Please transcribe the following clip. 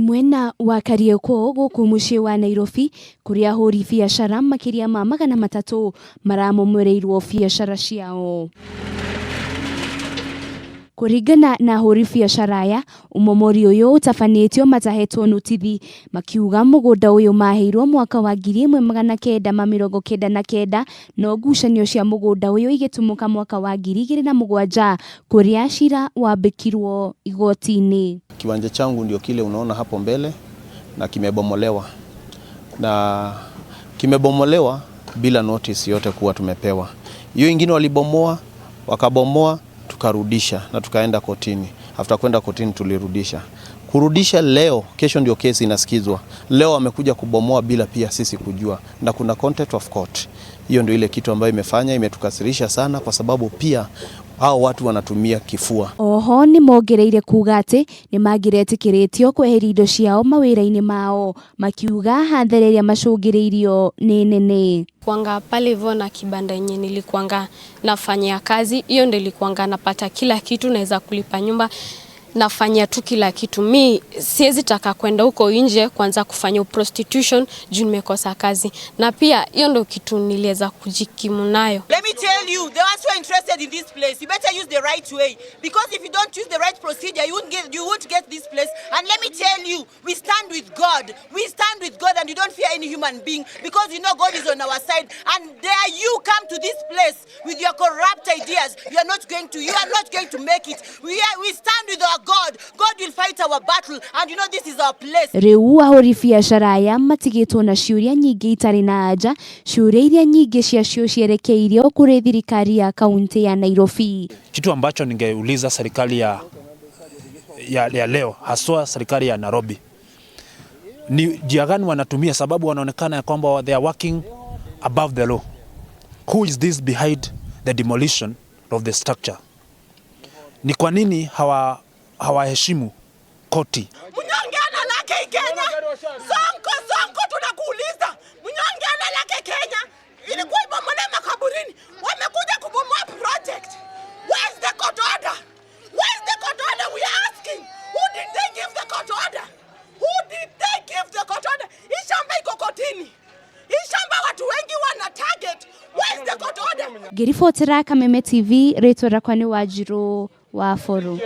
Mwena wa Kariokor guku mucii wa Nairobi kuria ahuri biacara Makiria ma magana matatu maramomorerwo biacara ciao. Kuringana na ahuri biacara aya, umomori uyu utafanitio matahetwo notithi makiuga mugunda uyu maheirwo mwaka wa 1999 no ngucanio cia mugunda uyu igitumuka mwaka wa 2007 kuria cira wambikirwo igoti-ini. Kiwanja changu ndio kile unaona hapo mbele na kimebomolewa. Na kimebomolewa bila notice yote kuwa tumepewa. Hiyo ingine walibomoa, wakabomoa, tukarudisha na tukaenda kotini. After kwenda kotini tulirudisha. Kurudisha leo, kesho ndio kesi inasikizwa. Leo wamekuja kubomoa bila pia sisi kujua. Na kuna contempt of court. Hiyo ndio ile kitu ambayo imetukasirisha sana kwa sababu pia hao watu wanatumia kifua. Oho ni mongereire kuga ati ni magiretikiriitio kweheria indo ciao mawira-ini mao makiuga hathara macungiririo ni nene. Kwanga pale hivyo na kibanda yenye nilikuanga nafanya kazi, hiyo ndio nilikuanga napata kila kitu, naweza kulipa nyumba, nafanya tu kila kitu. Mi siwezi taka kwenda huko nje kwanza kufanya prostitution juu nimekosa kazi. Na pia hiyo ndio kitu niliweza kujikimu nayo. Let me tell you, the ones who are interested in this place, you better use the right way, because if you don't use the right procedure, you won't get this place. And let me tell you, we stand with God. We stand with God, and you don't fear any human being, because you know God is on our side. And there you come to this place with your corrupt ideas. You are not going to make it. We stand with our God. God will fight our battle, and you know this is our place. Riu ahuri biacara aya matigitwo na ciuria nyingi itari na anja, ciuria iria nyingi ciacio cierekeirio kuri thirikari ya kaunti ya Nairobi. Kitu ambacho ningeuliza serikali ya leo, haswa serikali ya Nairobi, ni njia gani wanatumia, sababu wanaonekana kwamba they are working above the law. Who is this behind the demolition of the structure? Ni kwa nini hawaheshimu koti? Mnyonge ana lake Kenya. Sonko tunakuuliza. Mnyonge ana lake Kenya. Ilikuwa ibomolewa makaburini. Wamekuja kubomoa project. Where is the court order? Where is the court order, we are asking? Who did they give the court order? Who did they give the court order? Hii shamba iko kotini. Hii shamba watu wengi wana target. Where is the court order? Ngiribotera Kameme TV, ritwa rakwa ni Wanjiru wa Boro.